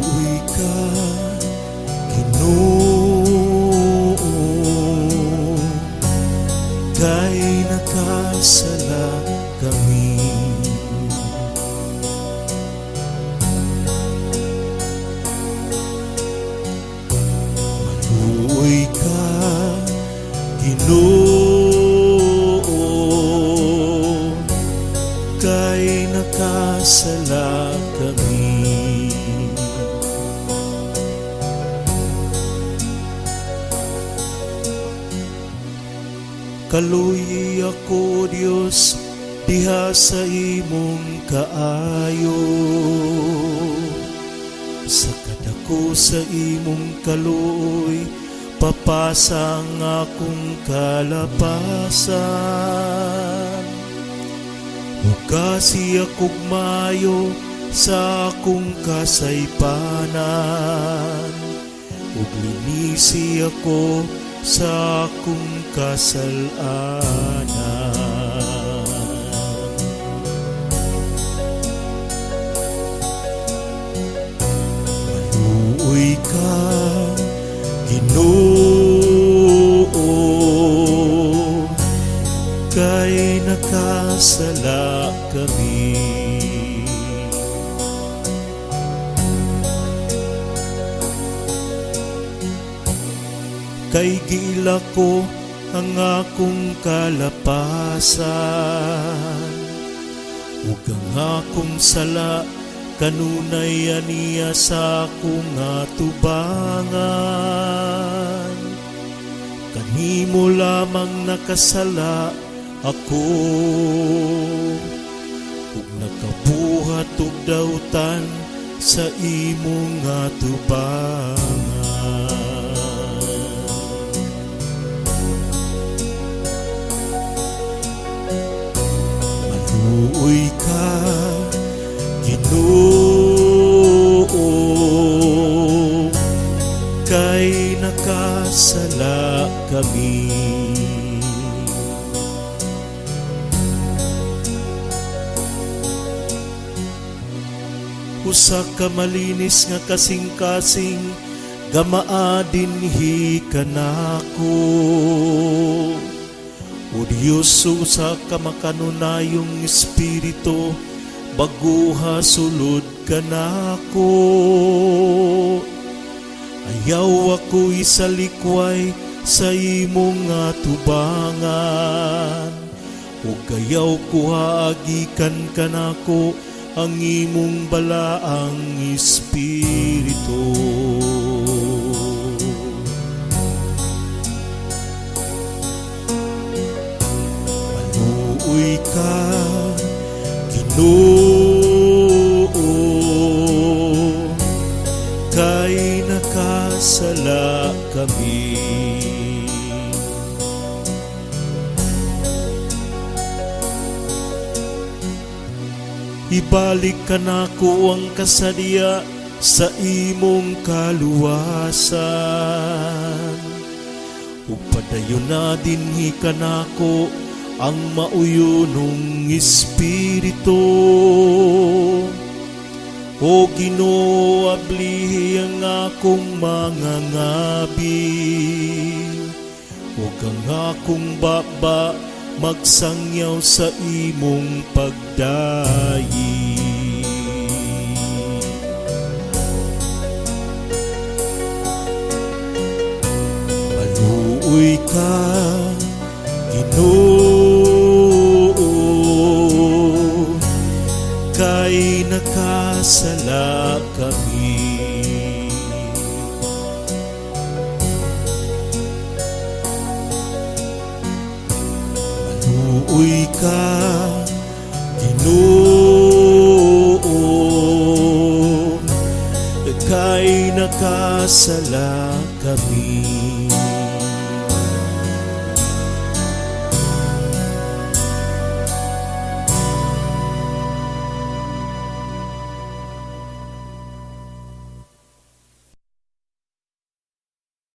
Maluoy ka, Ginoo, kay nakasala kami. Maluoy ka, Ginoo, kay nakasala kami. Kaluy ako, Dios, diha sa imong kaayo. Sa kadako sa imong kaluoy, papasang akong kalapasan. Hugasi akong mayo sa akong kasaypanan, ug linisi ako sa akong kasalanan. Maluoy ka, Ginoo, kay nakasala kami. Kay gila ko ang akong kalapasan, ug ang akong sala kanunay aniya sa akong atubangan. Kanimo lamang nakasala ako, ug nakabuhat og dautan sa imong atubangan. Maluoy ka, Ginoo, kay nakasala kami. Usa ka malinis nga kasing-kasing, gamaa dinhi kanako. O Diyos, usa ka makanunayong espiritu, baguha sulod kanako. Ayaw ako'y salikway sa imong atubangan, o gayaw ko haagikan kanako ang imong balaang espiritu. Maluoy ka, Ginoo, kay nakasala kami. Ibalik ka nako ang kasadya sa imong kaluwasan, ug padayon na dinhi ka nako ang mauyonong espiritu. O Ginoo, ablihi ang akong mga ngabi, ug ang akong baba magsangyaw sa imong pagdayi. Maluoy ka, Ginoo, kay nakasala kami. Maluoy ka, Ginoo, kay nakasala kami.